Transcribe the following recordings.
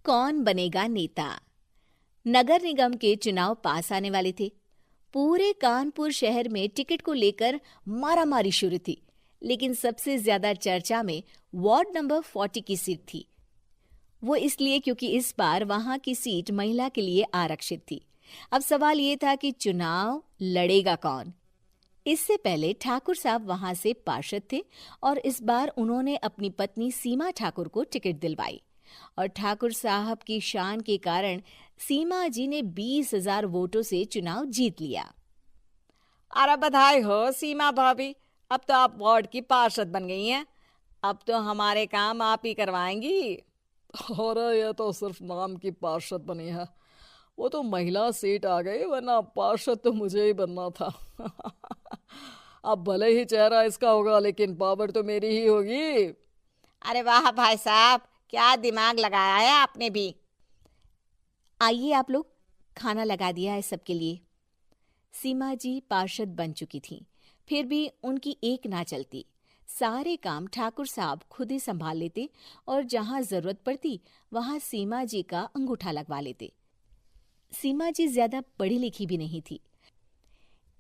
कौन बनेगा नेता। नगर निगम के चुनाव पास आने वाले थे। पूरे कानपुर शहर में टिकट को लेकर मारामारी शुरू थी, लेकिन सबसे ज्यादा चर्चा में वार्ड नंबर 40 की सीट थी। वो इसलिए क्योंकि इस बार वहां की सीट महिला के लिए आरक्षित थी। अब सवाल ये था कि चुनाव लड़ेगा कौन। इससे पहले ठाकुर साहब वहां से पार्षद थे और इस बार उन्होंने अपनी पत्नी सीमा ठाकुर को टिकट दिलवाई और ठाकुर साहब की शान के कारण सीमा जी ने 20,000 वोटों से चुनाव जीत लिया। अरे बधाई हो सीमा भाभी, अब तो आप वार्ड की पार्षद बन गई हैं। अब तो हमारे काम आप ही करवाएंगी। अरे ये तो सिर्फ नाम की पार्षद बनी है, वो तो महिला सीट आ गई, वरना पार्षद तो मुझे ही बनना था। अब भले ही चेहरा इसका होगा, लेकिन पावर तो मेरी ही होगी। अरे वाह भाई साहब, क्या दिमाग लगाया है आपने भी। आइए आप लोग, खाना लगा दिया है सबके लिए। सीमा जी पार्षद बन चुकी थीं, फिर भी उनकी एक ना चलती। सारे काम ठाकुर साहब खुद ही संभाल लेते और जहां जरूरत पड़ती वहां सीमा जी का अंगूठा लगवा लेते। सीमा जी ज्यादा पढ़ी लिखी भी नहीं थी।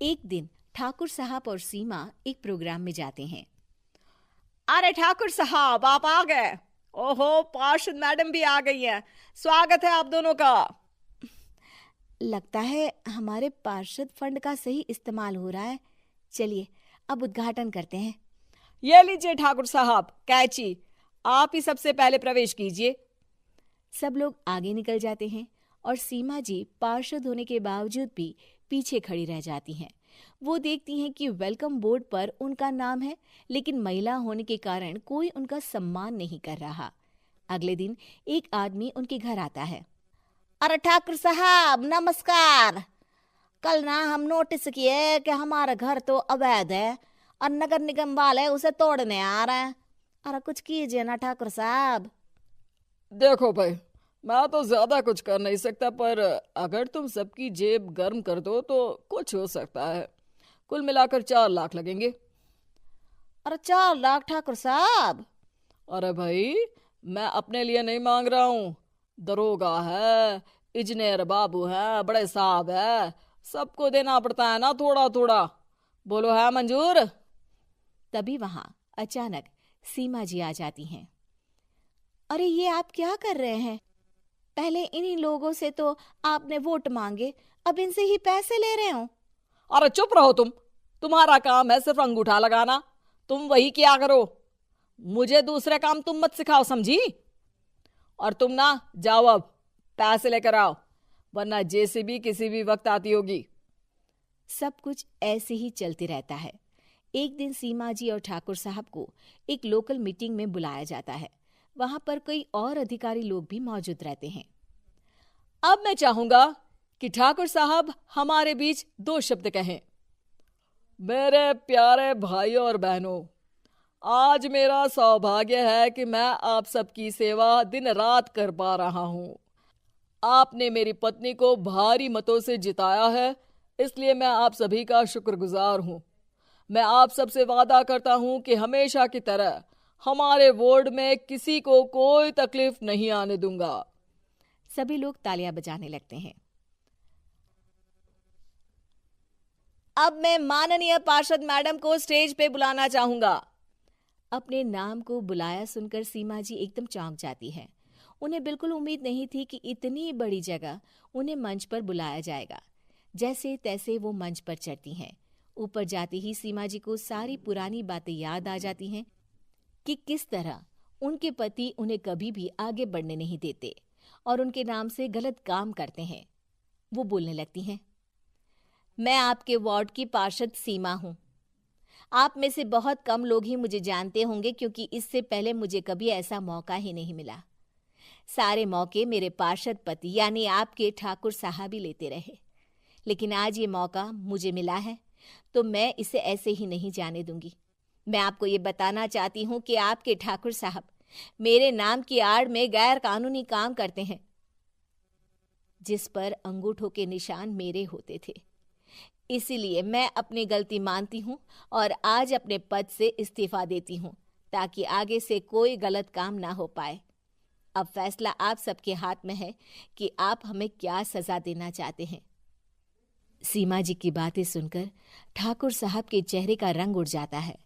एक दिन ठाकुर साहब और सीमा एक प्रोग्राम में जाते हैं। अरे ठाकुर साहब, आप आ गए। ओहो, पार्षद मैडम भी आ गई हैं। स्वागत है आप दोनों का। लगता है हमारे पार्षद फंड का सही इस्तेमाल हो रहा है। चलिए अब उद्घाटन करते हैं। ये लीजिए ठाकुर साहब कैची, आप ही सबसे पहले प्रवेश कीजिए। सब लोग आगे निकल जाते हैं और सीमा जी पार्षद होने के बावजूद भी पीछे खड़ी रह जाती हैं। वो देखती हैं कि वेलकम बोर्ड पर उनका नाम है, लेकिन महिला होने के कारण कोई उनका सम्मान नहीं कर रहा। अगले दिन एक आदमी उनके घर आता है। अरे ठाकुर साहब नमस्कार। कल ना हम नोटिस किए कि हमारा घर तो अवैध है और नगर निगम वाले उसे तोड़ने आ रहे हैं। अरे कुछ कीजिए ना ठाकुर साहब। देखो भाई, मैं तो ज्यादा कुछ कर नहीं सकता, पर अगर तुम सबकी जेब गर्म कर दो तो कुछ हो सकता है। कुल मिलाकर 4 लाख लगेंगे। अरे 4 लाख ठाकुर साहब? अरे भाई, मैं अपने लिए नहीं मांग रहा हूँ। दरोगा है, इंजीनियर बाबू है, बड़े साहब है, सबको देना पड़ता है ना थोड़ा थोड़ा। बोलो है मंजूर? तभी वहां अचानक सीमा जी आ जाती हैं। अरे ये आप क्या कर रहे हैं? पहले इन्हीं लोगों से तो आपने वोट मांगे, अब इनसे ही पैसे ले रहे हो। अरे चुप रहो तुम। तुम्हारा काम है सिर्फ अंगूठा लगाना, तुम वही किया करो। मुझे दूसरे काम तुम मत सिखाओ, समझी? और तुम ना जाओ, अब पैसे लेकर आओ, वरना जेसीबी किसी भी वक्त आती होगी। सब कुछ ऐसे ही चलते रहता है। एक दिन सीमा जी और ठाकुर साहब को एक लोकल मीटिंग में बुलाया जाता है। वहां पर कई और अधिकारी लोग भी मौजूद रहते हैं। अब मैं चाहूंगा कि ठाकुर साहब हमारे बीच 2 शब्द कहें। मेरे प्यारे भाइयों और बहनों, आज मेरा सौभाग्य है कि मैं आप सबकी सेवा दिन रात कर पा रहा हूं। आपने मेरी पत्नी को भारी मतों से जिताया है, इसलिए मैं आप सभी का शुक्रगुजार हूं। मैं आप सबसे वादा करता हूं कि हमेशा की तरह हमारे वार्ड में किसी को कोई तकलीफ नहीं आने दूंगा। सभी लोग तालियां बजाने लगते हैं। अब मैं माननीय पार्षद मैडम को स्टेज पे बुलाना चाहूंगा। अपने नाम को बुलाया सुनकर सीमा जी एकदम चौंक जाती है। उन्हें बिल्कुल उम्मीद नहीं थी कि इतनी बड़ी जगह उन्हें मंच पर बुलाया जाएगा। जैसे तैसे वो मंच पर चढ़ती हैं। ऊपर जाते ही सीमा जी को सारी पुरानी बातें याद आ जाती हैं कि किस तरह उनके पति उन्हें कभी भी आगे बढ़ने नहीं देते और उनके नाम से गलत काम करते हैं। वो बोलने लगती हैं। मैं आपके वार्ड की पार्षद सीमा हूं। आप में से बहुत कम लोग ही मुझे जानते होंगे, क्योंकि इससे पहले मुझे कभी ऐसा मौका ही नहीं मिला। सारे मौके मेरे पार्षद पति यानी आपके ठाकुर साहब ही लेते रहे, लेकिन आज ये मौका मुझे मिला है तो मैं इसे ऐसे ही नहीं जाने दूंगी। मैं आपको ये बताना चाहती हूँ कि आपके ठाकुर साहब मेरे नाम की आड़ में गैर कानूनी काम करते हैं, जिस पर अंगूठों के निशान मेरे होते थे। इसीलिए मैं अपनी गलती मानती हूँ और आज अपने पद से इस्तीफा देती हूँ, ताकि आगे से कोई गलत काम ना हो पाए। अब फैसला आप सबके हाथ में है कि आप हमें क्या सजा देना चाहते हैं। सीमा जी की बातें सुनकर ठाकुर साहब के चेहरे का रंग उड़ जाता है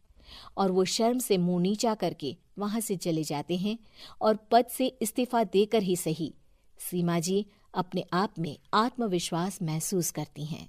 और वो शर्म से मुंह नीचा करके वहां से चले जाते हैं और पद से इस्तीफा देकर ही सही सीमा जी अपने आप में आत्मविश्वास महसूस करती हैं।